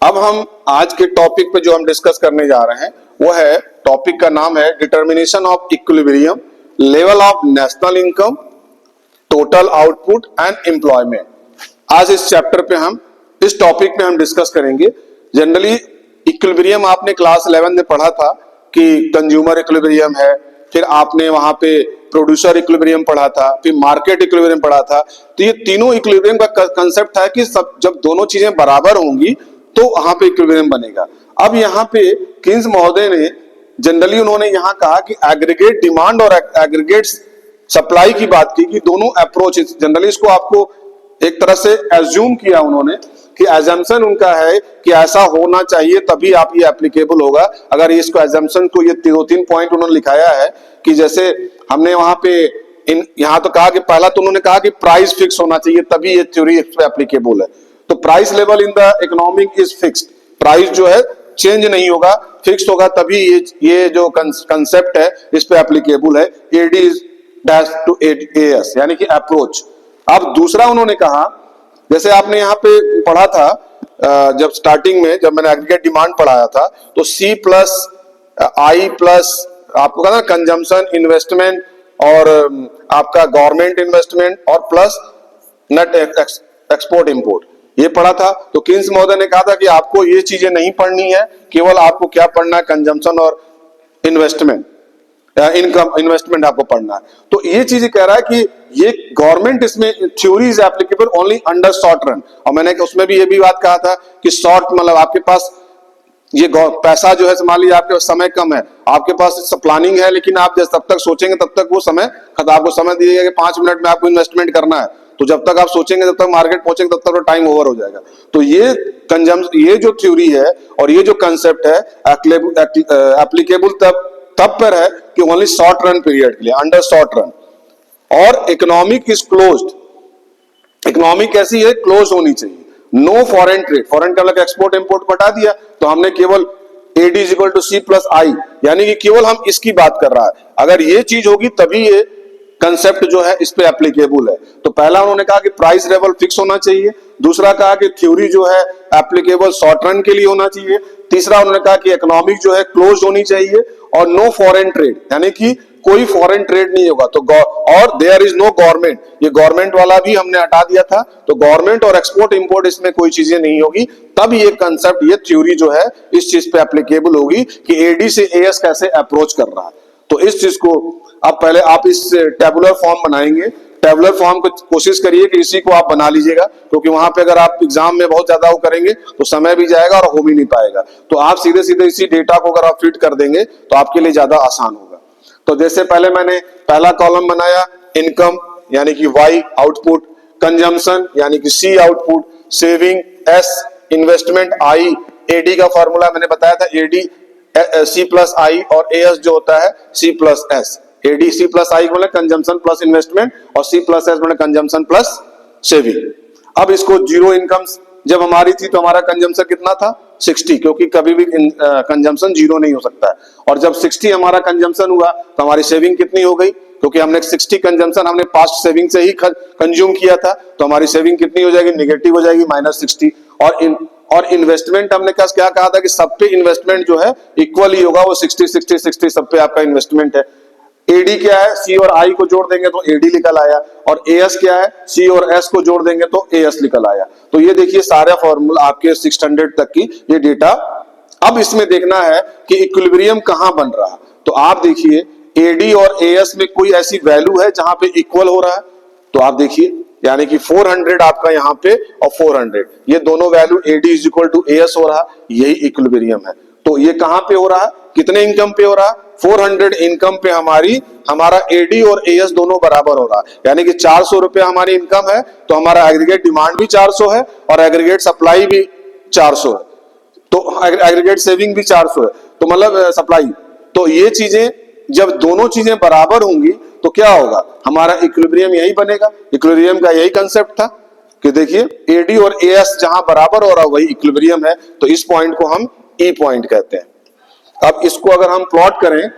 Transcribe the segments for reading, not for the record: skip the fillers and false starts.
अब हम आज के टॉपिक पे जो हम डिस्कस करने जा रहे हैं वो है, टॉपिक का नाम है determination of equilibrium, level of national income, total output and employment. आज इस चैप्टर पे हम इस टॉपिक में हम डिस्कस करेंगे। जनरली इक्विलिब्रियम आपने क्लास 11 में पढ़ा था कि कंज्यूमर इक्विलिब्रियम है, फिर आपने वहां पे प्रोड्यूसर इक्विलिब्रियम पढ़ा था, फिर मार्केट इक्विलिब्रियम पढ़ा था। तो ये तीनों इक्विलिब्रियम का कंसेप्ट था कि सब जब दोनों चीजें बराबर होंगी तो वहां पे इक्विलिब्रियम बनेगा। अब यहाँ पे किन्स महोदय ने जनरली उन्होंने यहाँ कहा कि एग्रीगेट डिमांड और एग्रीगेट सप्लाई की बात की कि दोनों अप्रोच, जनरली इसको आपको एक तरह से एज्यूम किया उन्होंने कि एजम्पशन उनका है कि ऐसा होना चाहिए तभी आप ये एप्लीकेबल होगा। अगर इसको एजम्पशन को ये दो तीन पॉइंट उन्होंने लिखाया है कि जैसे हमने वहां पे यहाँ तो कहा कि पहला तो उन्होंने कहा कि प्राइस फिक्स होना चाहिए तभी ये थ्योरी इस पे एप्लीकेबल है। तो price level in the economic is fixed, price जो है चेंज नहीं होगा, फिक्स होगा तभी ये जो कंसेप्ट है इस पे एप्लीकेबल है। AD is dash to AS यानी कि अप्रोच। अब दूसरा उन्होंने कहा, जैसे आपने यहाँ पे पढ़ा था जब स्टार्टिंग में जब मैंने एग्रीगेट डिमांड पढ़ाया था तो C प्लस I प्लस आपको कहा ना कंजम्पशन, इन्वेस्टमेंट और आपका गवर्नमेंट इन्वेस्टमेंट और प्लस नेट एक्सपोर्ट इंपोर्ट, ये पढ़ा था। तो किन्स महोदय ने कहा था कि आपको ये चीजें नहीं पढ़नी है, केवल आपको क्या पढ़ना है, कंजम्पशन और इन्वेस्टमेंट, इनकम इन्वेस्टमेंट आपको पढ़ना है। तो ये चीज कह रहा है कि ये गवर्नमेंट इसमें theory is applicable only under short run. और मैंने उसमें भी ये भी बात कहा था कि शॉर्ट मतलब आपके पास ये पैसा जो है, मान लीजिए आपके पास समय कम है, आपके पास प्लानिंग है, लेकिन आप जब तब तक सोचेंगे तब तक वो समय आपको समय दिएगा कि 5 मिनट में आपको इन्वेस्टमेंट करना है, तो जब तक आप सोचेंगे जब तक मार्केट पहुंचेंगे तब तक तो टाइम ओवर हो जाएगा। तो ये जो थ्योरी है और ये जो कंसेप्ट है एप्लीकेबल तब पर है कि ओनली शॉर्ट रन पीरियड के लिए, अंडर शॉर्ट रन। और इकोनॉमिक इज क्लोज्ड, इकोनॉमिक कैसी है, क्लोज होनी चाहिए। नो फॉरेन ट्रेड, फॉरेन का मतलब एक्सपोर्ट इंपोर्ट बता दिया, तो हमने केवल AD is equal to C plus I यानी कि केवल हम इसकी बात कर रहा है। अगर ये चीज होगी तभी ये कंसेप्ट जो है इस पे एप्लीकेबल है। तो पहला उन्होंने कहा कि प्राइस लेवल फिक्स होना चाहिए, दूसरा कहा कि थ्योरी जो है एप्लीकेबल शॉर्ट रन के लिए होना चाहिए, तीसरा उन्होंने कहा कि इकोनॉमिक जो है क्लोज होनी चाहिए और नो फॉरेन ट्रेड यानी कि कोई फॉरेन ट्रेड नहीं होगा। तो और देयर इज नो गवर्नमेंट, ये गवर्नमेंट वाला भी हमने हटा दिया था, तो गवर्नमेंट और एक्सपोर्ट इंपोर्ट इसमें कोई चीजें नहीं होगी। तब ये कंसेप्ट, ये थ्योरी जो है इस चीज पे एप्लीकेबल होगी कि AD से AS कैसे अप्रोच कर रहा है। तो इस चीज को अब पहले आप इस टेबुलर फॉर्म बनाएंगे, टेबुलर फॉर्म को कोशिश करिए कि इसी को आप बना लीजिएगा, क्योंकि वहां पे अगर आप एग्जाम में बहुत ज्यादा वो करेंगे तो समय भी जाएगा और हो भी नहीं पाएगा। तो आप सीधे सीधे इसी डेटा को अगर आप फिट कर देंगे तो आपके लिए ज्यादा आसान होगा। तो जैसे पहले मैंने पहला कॉलम बनाया इनकम यानी कि Y आउटपुट, कंजम्पशन यानी कि C output, saving S, investment I, AD का फॉर्मूला मैंने बताया था AD C प्लस I और AS जो होता है C plus S। AD C plus I बोले कंजम्पशन प्लस इन्वेस्टमेंट और C प्लस S बोले कंजम्पशन प्लस सेविंग। अब इसको जीरो इनकम जब हमारी थी तो हमारा कंजम्पशन कितना था 60, क्योंकि कभी भी कंजम्पशन जीरो नहीं हो सकता है। और जब 60 हमारा कंजम्पशन हुआ तो हमारी सेविंग कितनी हो गई, क्योंकि हमने 60 कंजम्पशन हमने पास्ट सेविंग से ही कंज्यूम किया था, तो हमारी सेविंग कितनी हो जाएगी, नेगेटिव हो जाएगी -60। और इन्वेस्टमेंट हमने क्या कहा था कि सब पे इन्वेस्टमेंट जो है इक्वल ही होगा, वो 60 सब पे आपका इन्वेस्टमेंट है। AD क्या है, C और I को जोड़ देंगे तो AD निकल आया, और AS क्या है, C और S को जोड़ देंगे तो AS निकल आया। तो ये देखिए सारे फॉर्मूला आपके 600 तक की ये डेटा। अब इसमें देखना है कि इक्विलिब्रियम कहां बन रहा है। तो आप देखिए AD और AS में कोई ऐसी वैल्यू है जहां पे इक्वल हो रहा है, तो आप देखिए यानी कि 400 आपका यहाँ पे और 400 ये दोनों value AD is equal to AS हो रहा, यही इक्विलिब्रियम है। तो ये कहां पे हो रहा है, कितने इनकम पे हो रहा है, 400 इनकम पे हमारा AD और AS दोनों बराबर हो रहा है। यानी कि 400 रुपए हमारी इनकम है तो हमारा एग्रीगेट डिमांड भी 400 है और एग्रीगेट सप्लाई भी 400 है, तो एग्रीगेट सेविंग भी 400 है, तो मतलब सप्लाई। तो ये चीजें जब दोनों चीजें बराबर होंगी तो क्या होगा, हमारा इक्विलिब्रियम यही बनेगा। इक्विलिब्रियम का यही कंसेप्ट था कि देखिए AD और AS जहां बराबर हो रहा वही इक्विलिब्रियम है, तो इस पॉइंट को हम E पॉइंट कहते हैं। अब इसको अगर हम प्लॉट करें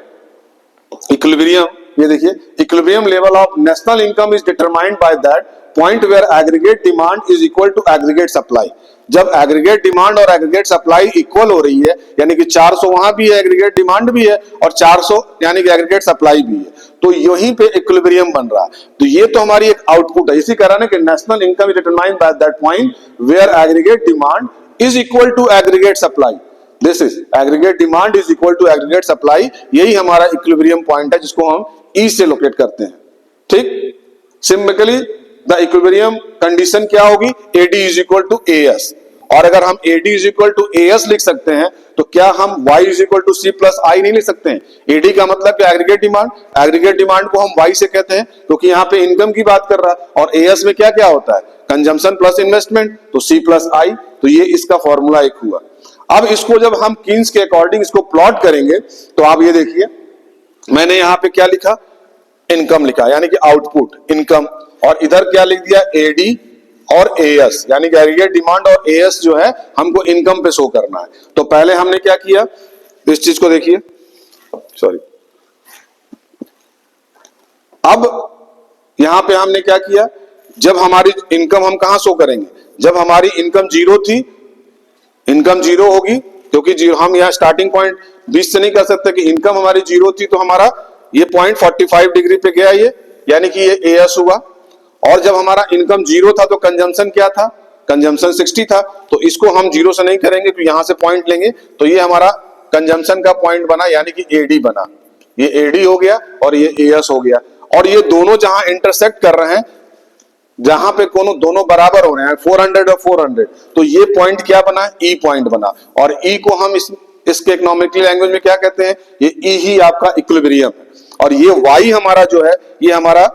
इक्विलिब्रियम, ये देखिए equilibrium level of national income is determined by that point where aggregate demand is equal to aggregate supply. जब एग्रीगेट डिमांड और एग्रीगेट सप्लाई इक्वल हो रही है, यानी कि 400 वहां भी है, एग्रीगेट डिमांड भी है और 400 यानी कि एग्रीगेट सप्लाई भी है, तो यहीं पे इक्विलिब्रियम बन रहा है। तो ये तो हमारी एक आउटपुट है। इसी कारण है कि national income is determined by that point where aggregate demand is equal to aggregate supply. This is aggregate demand is equal to aggregate supply. यही हमारा इक्विलिब्रियम पॉइंट है जिसको हम ई से लोकेट करते हैं। ठीक, सिंपली द इक्विलिब्रियम कंडीशन क्या होगी, AD is equal to AS। और अगर हम AD is equal to AS लिख सकते हैं तो क्या हम Y is equal to C plus I नहीं लिख सकते हैं? AD का मतलब क्या, एग्रीगेट डिमांड। एग्रीगेट डिमांड को हम Y से कहते हैं क्योंकि यहाँ पे इनकम की बात कर रहा है, और AS में क्या क्या होता है, कंजम्पशन प्लस इन्वेस्टमेंट, तो C प्लस I। तो ये इसका फॉर्मूला एक हुआ। अब इसको जब हम कीन्स के अकॉर्डिंग इसको प्लॉट करेंगे तो आप ये देखिए, मैंने यहाँ पे क्या लिखा, इनकम लिखा, यानी कि आउटपुट इनकम, और इधर क्या लिख दिया, AD और AS, यानी कि एग्रीगेट डिमांड और AS जो है हमको इनकम पे शो करना है। तो पहले हमने क्या किया, इस चीज को देखिए, सॉरी, अब यहां पे हमने क्या किया, जब हमारी इनकम हम कहां शो करेंगे, जब हमारी इनकम जीरो थी, इनकम जीरो होगी क्योंकि जीरो, हम यहाँ स्टार्टिंग पॉइंट 20 से नहीं कर सकते कि इनकम हमारी जीरो थी, तो हमारा ये पॉइंट 45 डिग्री पे गया ये, यानी कि ये AS हुआ। और जब हमारा इनकम जीरो था तो कंजम्पशन क्या था, कंजम्पशन 60 था, तो इसको हम जीरो से नहीं करेंगे, तो यहां से पॉइंट लेंगे, तो ये हमारा कंजम्पशन का पॉइंट बना, यानी कि AD बना। ये AD हो गया और ये AS हो गया, और ये दोनों जहां इंटरसेक्ट कर रहे हैं, जहां पे दोनों बराबर हो रहे हैं, 400 और 400, तो ये पॉइंट क्या बना, E पॉइंट बना। और E को हम इसके इकोनॉमिकली लैंग्वेज में क्या कहते हैं, ये E ही आपका इक्विलिब्रियम है। और ये Y हमारा जो है, ये हमारा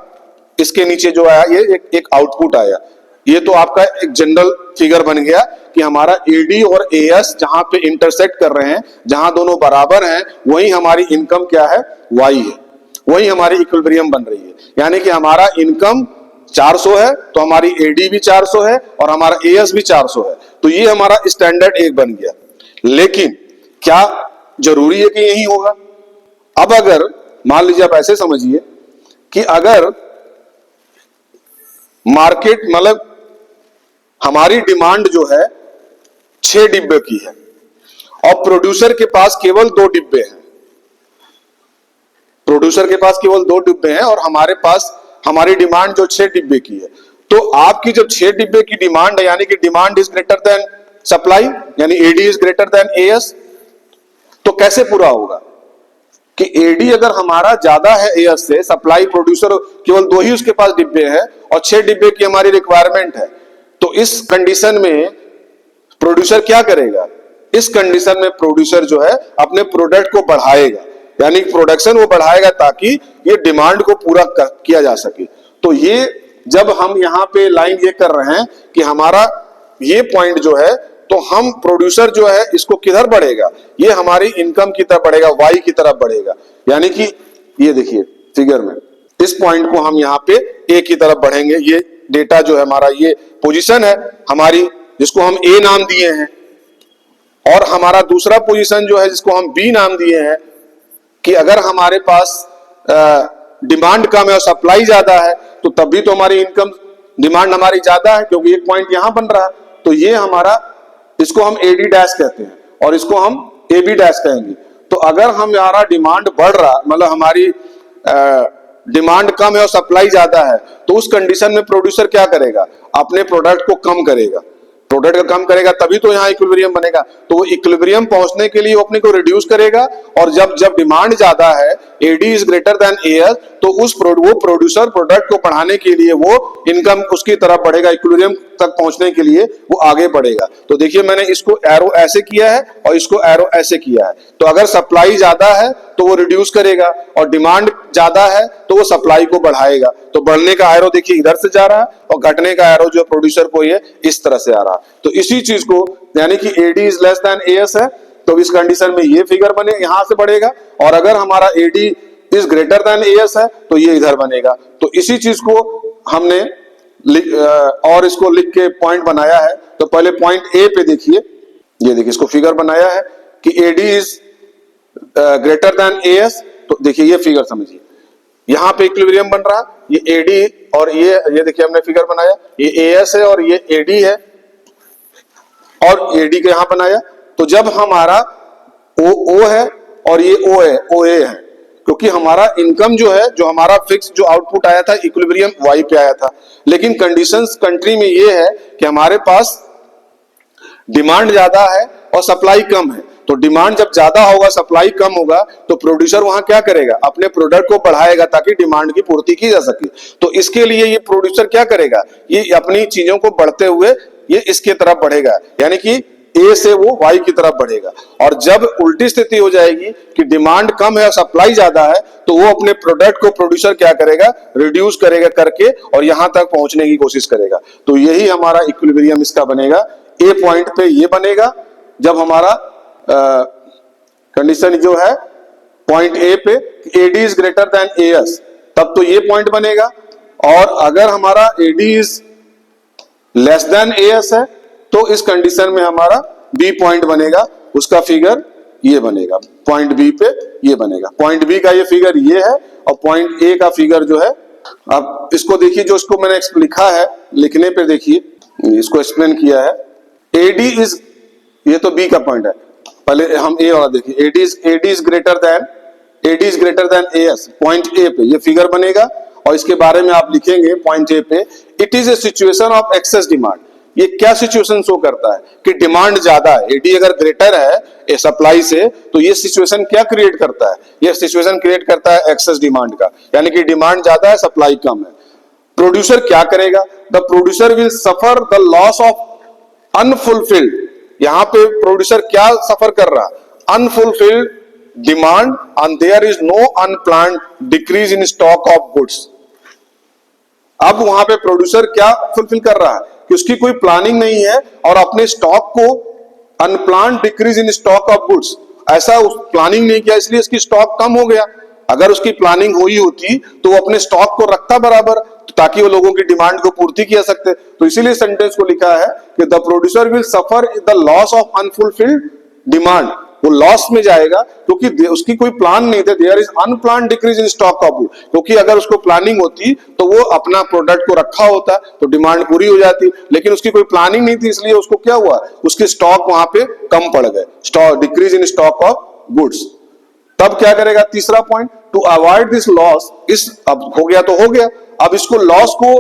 इसके नीचे जो आया, ये एक आउटपुट आया। ये तो आपका एक जनरल फिगर बन गया कि हमारा AD और AS जहां पे इंटरसेक्ट कर रहे हैं, जहां दोनों बराबर हैं, वही हमारी इनकम क्या है, Y है, वही हमारी इक्विलिब्रियम बन रही है। यानी कि हमारा इनकम 400 है तो हमारी AD भी 400 है और हमारा AS भी 400 है, तो ये हमारा स्टैंडर्ड एक बन गया। लेकिन क्या जरूरी है कि यही होगा? अब अगर मान लीजिए, आप ऐसे समझिए कि अगर मार्केट, मतलब हमारी डिमांड जो है 6 डिब्बे की है और प्रोड्यूसर के पास केवल 2 डिब्बे हैं, प्रोड्यूसर के पास केवल 2 डिब्बे हैं और हमारे पास हमारी डिमांड जो 6 डिब्बे की है, तो आपकी जब 6 डिब्बे की डिमांड है, यानी कि demand is greater then supply, यानी AD is greater then AS, तो कैसे पूरा होगा कि AD अगर हमारा ज्यादा है AS से, सप्लाई प्रोड्यूसर केवल 2 ही उसके पास डिब्बे हैं और 6 डिब्बे की हमारी रिक्वायरमेंट है, तो इस कंडीशन में प्रोड्यूसर क्या करेगा, इस कंडीशन में प्रोड्यूसर जो है अपने प्रोडक्ट को बढ़ाएगा, यानी प्रोडक्शन वो बढ़ाएगा ताकि ये डिमांड को पूरा किया जा सके। तो ये जब हम यहाँ पे लाइन ये कर रहे हैं कि हमारा ये पॉइंट जो है, तो हम प्रोड्यूसर जो है इसको किधर बढ़ेगा, ये हमारी इनकम की तरफ बढ़ेगा, Y की तरफ बढ़ेगा। यानी कि ये देखिए फिगर में, इस पॉइंट को हम यहाँ पे A की तरफ बढ़ेंगे। ये डेटा जो है हमारा, ये पोजीशन है हमारी जिसको हम A नाम दिए हैं, और हमारा दूसरा पोजीशन जो है जिसको हम B नाम दिए हैं, कि अगर हमारे पास डिमांड कम है और सप्लाई ज्यादा है तो तब भी तो हमारी इनकम, डिमांड हमारी ज्यादा है क्योंकि एक पॉइंट यहां बन रहा है, तो ये हमारा, इसको हम AD डैश कहते हैं और इसको हम AB डैश कहेंगे। तो अगर हमारा डिमांड बढ़ रहा, मतलब हमारी डिमांड कम है और सप्लाई ज्यादा है, तो उस कंडीशन में प्रोड्यूसर क्या करेगा, अपने प्रोडक्ट को कम करेगा, प्रोडक्ट कम करेगा तभी तो यहाँ इक्विलिब्रियम बनेगा। तो वो इक्विलिब्रियम पहुंचने के लिए वो अपने को रिड्यूस करेगा, और जब डिमांड ज्यादा है, AD is greater then AS, तो वो प्रोड्यूसर प्रोडक्ट को बढ़ाने के लिए वो इनकम उसकी तरफ बढ़ेगा, इक्विलिब्रियम तक पहुंचने के लिए वो आगे बढ़ेगा। तो देखिए मैंने इसको एरो ऐसे किया है और इसको एरो ऐसे किया है। तो अगर सप्लाई ज्यादा है तो वो रिड्यूस करेगा, और डिमांड ज्यादा है तो वो सप्लाई को बढ़ाएगा। तो बढ़ने का एरो देखिए इधर से जा रहा है और घटने का एरो जो प्रोड्यूसर को ये इस तरह से आ रहा है। तो इसी चीज को, यानी कि AD is less then AS है, तो इस कंडीशन में ये फिगर बने, यहां से बढ़ेगा, और अगर हमारा AD is greater then AS है तो ये इधर बनेगा। तो इसी चीज को हमने और इसको लिख के पॉइंट बनाया है। तो पहले पॉइंट A पे देखिए, ये देखिए इसको फिगर बनाया है कि AD is greater then AS, तो देखिए ये फिगर समझिए, यहां पे इक्विलिब्रियम बन रहा, ये एडी और ये देखिए हमने फिगर बनाया, ये एएस है और ये एडी है और एडी के यहां बनाया। तो जब हमारा ओ है और ये ओ है, ओए है, क्योंकि हमारा इनकम जो है, जो हमारा फिक्स जो आउटपुट आया था इक्विलिब्रियम वाई पे आया था, लेकिन कंडीशंस कंट्री में ये है कि हमारे पास डिमांड ज्यादा है और सप्लाई कम है। तो डिमांड जब ज्यादा होगा, सप्लाई कम होगा, तो प्रोड्यूसर वहां क्या करेगा, अपने प्रोडक्ट को बढ़ाएगा ताकि डिमांड की पूर्ति की जा सके। तो इसके लिए ये प्रोड्यूसर क्या करेगा, ये अपनी चीजों को बढ़ते हुए ये इसके तरफ बढ़ेगा, यानी कि ए से वो वाई की तरफ बढ़ेगा। और जब उल्टी स्थिति हो जाएगी कि डिमांड कम है और सप्लाई ज्यादा है, तो वो अपने प्रोडक्ट को प्रोड्यूसर क्या करेगा, रिड्यूस करेगा करके और यहां तक पहुंचने की कोशिश करेगा। तो यही हमारा इक्विलिब्रियम इसका बनेगा। ए पॉइंट पे ये बनेगा जब हमारा कंडीशन जो है पॉइंट ए पे AD is greater than AS, तब तो ये पॉइंट बनेगा। और अगर हमारा AD is less than AS है तो इस कंडीशन में हमारा बी पॉइंट बनेगा, उसका फिगर ये बनेगा, पॉइंट बी पे ये बनेगा। पॉइंट बी का ये फिगर ये है और पॉइंट ए का फिगर जो है, अब इसको देखिए, जो इसको मैंने लिखा है, लिखने पे देखिए इसको एक्सप्लेन किया है। एडी इज, ये तो बी का पॉइंट है, पहले हम ए वाला देखिए, AD is greater than AS, point A पे ये फिगर बनेगा। और इसके बारे में आप लिखेंगे पॉइंट ए पे, it is a situation of excess demand. ये क्या सिचुएशन शो करता है कि डिमांड ज्यादा है, एडी अगर ग्रेटर है सप्लाई से, तो ये सिचुएशन क्या क्रिएट करता है, ये सिचुएशन क्रिएट करता है एक्सेस डिमांड का, यानी कि डिमांड ज्यादा है, सप्लाई कम है। प्रोड्यूसर क्या करेगा, the producer will suffer the loss of unfulfilled. यहां पे प्रोड्यूसर क्या सफर कर रहा, unfulfilled demand and there is no unplanned decrease in stock of goods. अब वहां पे प्रोड्यूसर क्या फुलफिल कर रहा है कि उसकी कोई प्लानिंग नहीं है और अपने स्टॉक को, unplanned decrease in stock of goods, ऐसा उस प्लानिंग नहीं किया इसलिए इसकी स्टॉक कम हो गया। अगर उसकी प्लानिंग हुई होती तो वो अपने स्टॉक को रखता बराबर, ताकि वो लोगों की डिमांड को पूर्ति किया सकते। तो इसीलिए सेंटेंस को लिखा है कि the producer will suffer the loss of unfulfilled demand. वो लॉस में जाएगा क्योंकि उसकी कोई प्लान नहीं थे, there is unplanned decrease in stock of good. क्योंकि अगर उसको प्लानिंग होती तो वो अपना प्रोडक्ट को रखा होता तो डिमांड पूरी हो जाती, लेकिन उसकी कोई प्लानिंग नहीं थी, इसलिए उसको क्या हुआ, उसके स्टॉक वहां पे कम पड़ गए, stock decrease in stock of goods. तब क्या करेगा, तीसरा point, to avoid this loss, इस अब हो गया तो हो गया, अब इसको लॉस को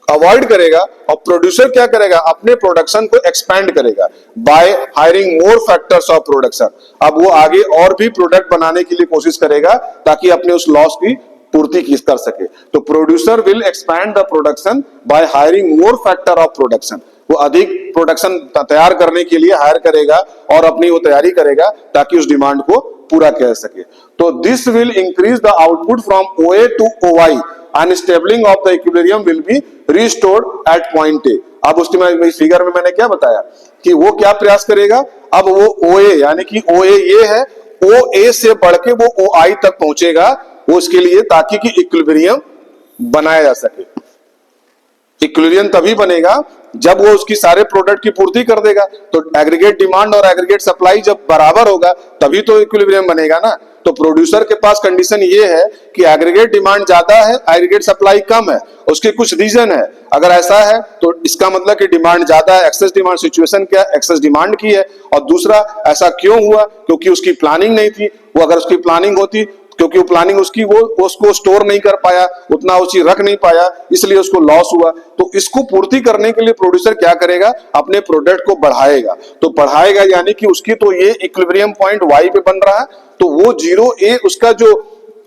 अवॉइड करेगा और प्रोड्यूसर क्या करेगा, अपने प्रोडक्शन को एक्सपैंड करेगा by hiring more factors of production. अब वो आगे और भी प्रोडक्ट बनाने के लिए कोशिश करेगा ताकि अपने उस लॉस की पूर्ति कर सके। तो producer will expand the production by hiring more factor of production. वो अधिक प्रोडक्शन तैयार करने के लिए हायर करेगा और अपनी वो तैयारी करेगा ताकि उस डिमांड को पूरा कर सके। तो this will increase the output from OA to OY and stabling of the equilibrium will be restored at point A. अब उसके फिगर में मैंने क्या बताया कि वो क्या प्रयास करेगा, अब वो ओए यानी कि ओए ये है, ओ ए से बढ़ के वो ओ आई तक पहुंचेगा, वो इसके लिए ताकि कि इक्विलिब्रियम बनाया जा सके। इक्विलिब्रियम तभी बनेगा जब वो उसकी सारे प्रोडक्ट की पूर्ति कर देगा। तो एग्रीगेट डिमांड और एग्रीगेट सप्लाई जब बराबर होगा तभी तो इक्विलिब्रियम बनेगा ना। तो प्रोड्यूसर के पास कंडीशन ये है कि एग्रीगेट डिमांड ज्यादा है, एग्रीगेट सप्लाई कम है, उसके कुछ रीजन है। अगर ऐसा है तो इसका मतलब कि डिमांड ज्यादा है, एक्सेस डिमांड सिचुएशन क्या है, एक्सेस डिमांड की है। और दूसरा, ऐसा क्यों हुआ, क्योंकि उसकी प्लानिंग नहीं थी। वो अगर उसकी प्लानिंग होती, क्योंकि वो प्लानिंग उसकी, वो उसको स्टोर नहीं कर पाया, उतना उसी रख नहीं पाया, इसलिए उसको लॉस हुआ। तो इसको पूर्ति करने के लिए प्रोड्यूसर क्या करेगा, अपने प्रोडक्ट को बढ़ाएगा। तो बढ़ाएगा यानी कि उसकी तो ये इक्विलिब्रियम पॉइंट वाई पे बन रहा है, तो वो जीरो ए उसका जो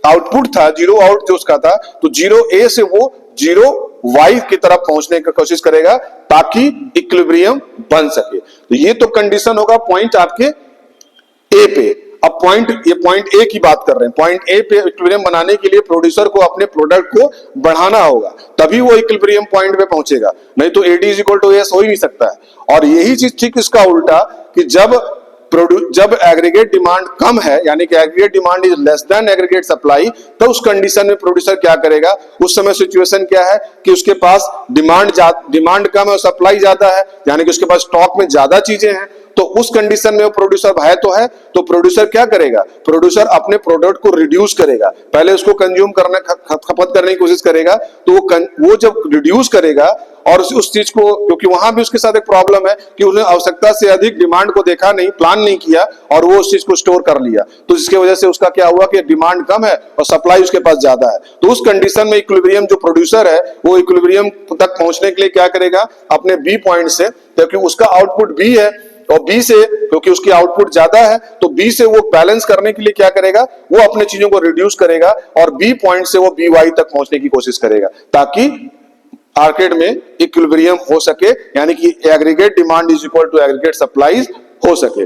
आउटपुट था, जीरो आउट जो उसका था, तो जीरो ए से वो जीरो वाई की तरफ पहुंचने की कोशिश करेगा ताकि इक्विलिब्रियम बन सके। तो ये तो कंडीशन होगा पॉइंट आपके ए पे। अब पॉइंट, ये पॉइंट ए की बात कर रहे हैं, पॉइंट ए पे इक्विलिब्रियम बनाने के लिए प्रोड्यूसर को अपने प्रोडक्ट को बढ़ाना होगा, तभी वो इक्विलिब्रियम पॉइंट पे पहुंचेगा, नहीं तो AD is equal to S हो ही नहीं सकता है। और यही चीज ठीक इसका उल्टा कि जब एग्रीगेट डिमांड कम है, यानी कि aggregate demand is less then aggregate supply, तो उस कंडीशन में प्रोड्यूसर क्या करेगा, उस समय सिचुएशन क्या है कि उसके पास डिमांड कम है और सप्लाई ज्यादा है, यानी कि उसके पास स्टॉक में ज्यादा चीजें हैं, तो उस कंडीशन में वो प्रोड्यूसर है तो प्रोड्यूसर क्या करेगा, प्रोड्यूसर अपने प्रोडक्ट को रिड्यूस करेगा, पहले उसको कंज्यूम करने खपत करने की कोशिश करेगा, तो वो जब रिड्यूस करेगा और उस चीज को, क्योंकि वहां भी उसके साथ एक प्रॉब्लम है कि उसने आवश्यकता से अधिक डिमांड को देखा नहीं, प्लान नहीं किया और वो उस चीज को स्टोर कर लिया, तो जिसकी वजह से उसका क्या हुआ कि डिमांड कम है और सप्लाई उसके पास ज्यादा है। तो उस कंडीशन में इक्विलिब्रियम जो प्रोड्यूसर है वो इक्विलिब्रियम तक पहुंचने के लिए क्या करेगा, अपने बी पॉइंट से, क्योंकि उसका आउटपुट बी है और बी से, क्योंकि उसकी आउटपुट ज्यादा है तो बी से वो बैलेंस करने के लिए क्या करेगा, वो अपने चीजों को रिड्यूस करेगा और बी पॉइंट से वो बी वाई तक पहुंचने की कोशिश करेगा ताकि मार्केट में इक्विलिब्रियम हो सके, यानी कि aggregate demand is equal to aggregate supplies हो सके,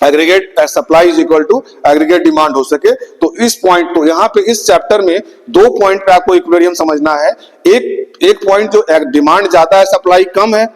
aggregate supply is equal to aggregate demand हो सके। तो इस पॉइंट, तो यहां पे इस चैप्टर में 2 पॉइंट पे आपको इक्विलिब्रियम समझना है। एक पॉइंट जो डिमांड ज्यादा है सप्लाई कम है,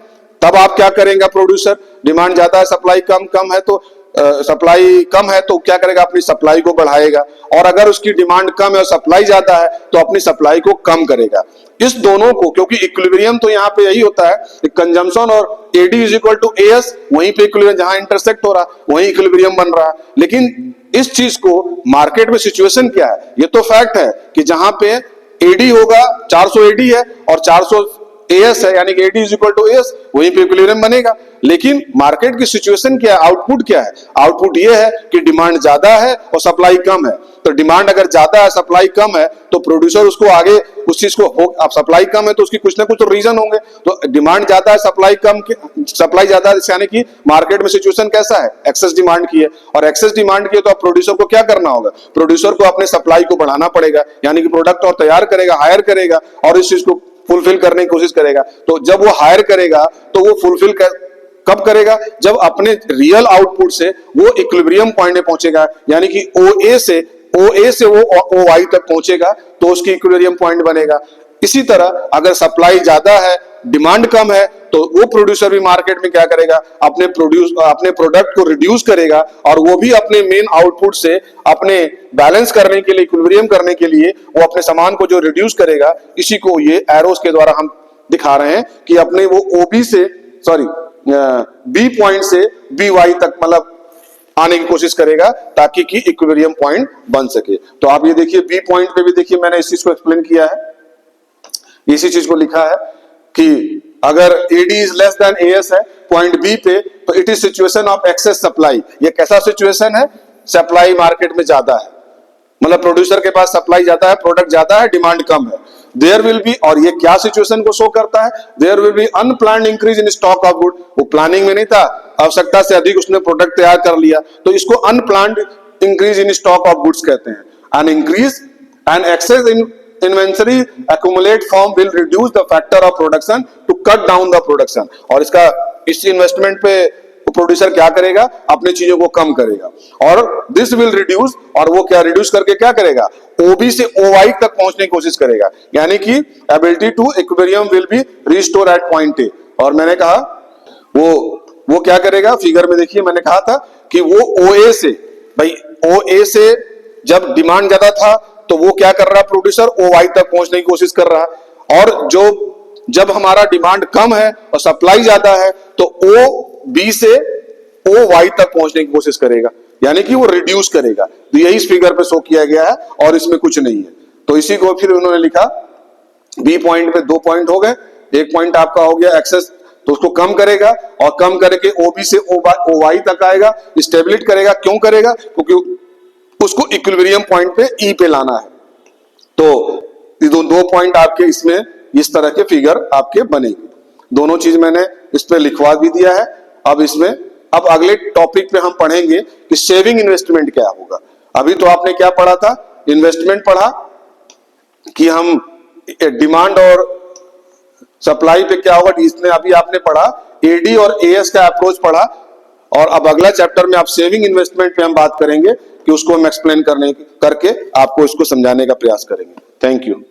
तब आप क्या करेंगे, प्रोड्यूसर डिमांड ज्यादा है सप्लाई कम है तो सप्लाई कम है तो क्या करेगा, अपनी सप्लाई को बढ़ाएगा, और अगर उसकी डिमांड कम है और सप्लाई ज्यादा है तो अपनी सप्लाई को कम करेगा। इस दोनों को, क्योंकि इक्विलिब्रियम तो यहाँ पे यही होता है, कंजम्पशन और AD is equal to AS, वहीं पे इक्विलिब्रियम जहां इंटरसेक्ट हो रहा है वहीं इक्विलिब्रियम बन रहा है। लेकिन इस चीज को मार्केट में सिचुएशन क्या है, ये तो फैक्ट है कि जहां पे एडी होगा 400 एडी है और 400 एएस है, यानी कि AD is equal to AS, वहीं पे इक्विलिब्रियम बनेगा। लेकिन मार्केट की सिचुएशन क्या है, आउटपुट क्या है, आउटपुट ये है कि डिमांड ज्यादा है और सप्लाई कम है। तो डिमांड अगर ज्यादा है सप्लाई कम है तो प्रोड्यूसर उसको आगे उस चीज को, अब सप्लाई कम है तो उसकी कुछ ना कुछ तो रीजन होंगे, तो डिमांड ज्यादा है सप्लाई कम, सप्लाई ज्यादा है यानी कि मार्केट में सिचुएशन कैसा है, एक्सेस डिमांड की है, और एक्सेस डिमांड की है तो अब प्रोड्यूसर को क्या करना होगा, प्रोड्यूसर को अपने सप्लाई को बढ़ाना पड़ेगा, यानी कि प्रोडक्ट और तैयार करेगा, हायर करेगा और इस चीज को फुलफिल करने की कोशिश करेगा। तो जब वो हायर करेगा तो वो फुलफिल कब करेगा, जब अपने रियल आउटपुट से वो इक्विलिब्रियम पॉइंट में पहुंचेगा, यानी कि OA से वो OY तक पहुंचेगा तो उसकी इक्विलिब्रियम पॉइंट बनेगा। इसी तरह अगर सप्लाई ज्यादा है डिमांड कम है तो वो प्रोड्यूसर भी मार्केट में क्या करेगा, अपने प्रोडक्ट को रिड्यूस करेगा और वो भी अपने मेन आउटपुट से अपने बैलेंस करने के लिए, इक्विलिब्रियम करने के लिए वो अपने सामान को जो रिड्यूस करेगा, इसी को ये एरोस के द्वारा हम दिखा रहे हैं कि अपने वो बी पॉइंट से बी वाई तक मतलब आने की कोशिश करेगा ताकि कि इक्विलिब्रियम पॉइंट बन सके। तो आप ये देखिए बी पॉइंट पे भी देखिए मैंने इस चीज को एक्सप्लेन किया है, इसी चीज को लिखा है कि अगर AD is less than AS है पॉइंट बी पे तो it is situation of excess supply. ये कैसा सिचुएशन है, सप्लाई मार्केट में ज्यादा है, मतलब प्रोड्यूसर के पास सप्लाई ज्यादा है, प्रोडक्ट ज्यादा है, डिमांड कम है। देयर विल बी, और ये क्या सिचुएशन को शो करता है, there will be unplanned increase in stock of good. वो प्लानिंग में नहीं था, आवश्यकता से अधिक उसने प्रोडक्ट तैयार कर लिया, तो इसको unplanned increase in stock of goods कहते हैं। An increase and excess in inventory accumulate firm will reduce the factor of production to cut down the production। और इसका इस इन्वेस्टमेंट पे प्रोड्यूसर क्या करेगा, अपनी चीजों को कम करेगा, और दिस विल रिड्यूस, और वो क्या रिड्यूस करके क्या करेगा, ओबी से ओवाई तक पहुंचने की कोशिश करेगा, यानी कि ability to equilibrium will be restore at point A. और मैंने कहा वो क्या करेगा, फिगर में देखिए मैंने कहा था कि वो ओए से, भाई ओए से जब डिमांड ज्यादा था तो वो क्या कर रहा, प्रोड्यूसर ओवाई तक पहुंचने की कोशिश कर रहा, और जब हमारा डिमांड कम है और सप्लाई ज्यादा है तो ओ बी से ओ वाई तक पहुंचने की कोशिश करेगा, यानी कि वो रिड्यूस करेगा। तो यही इस फिगर पे शो किया गया है और इसमें कुछ नहीं है। तो इसी को फिर उन्होंने लिखा बी पॉइंट पे 2 पॉइंट हो गए, एक पॉइंट आपका हो गया एक्सेस, तो उसको कम करेगा और कम करके ओबी से ओ वाई तक आएगा, स्टेबिलिटी करेगा। क्यों करेगा, क्योंकि उसको इक्विलिब्रियम पॉइंट पे ई पे लाना है। तो ये 2 पॉइंट आपके इसमें इस तरह के फिगर आपके बनेंगे। दोनों चीज मैंने इस पे लिखवा भी दिया है। अब अगले टॉपिक पे हम पढ़ेंगे कि सेविंग इन्वेस्टमेंट क्या होगा। अभी तो आपने क्या पढ़ा था, इन्वेस्टमेंट पढ़ा कि हम डिमांड और सप्लाई पे क्या होगा, इसने अभी आपने पढ़ा एडी और एएस का अप्रोच पढ़ा, और अब अगला चैप्टर में आप सेविंग इन्वेस्टमेंट पे हम बात करेंगे कि उसको हम एक्सप्लेन करके आपको इसको समझाने का प्रयास करेंगे। Thank you.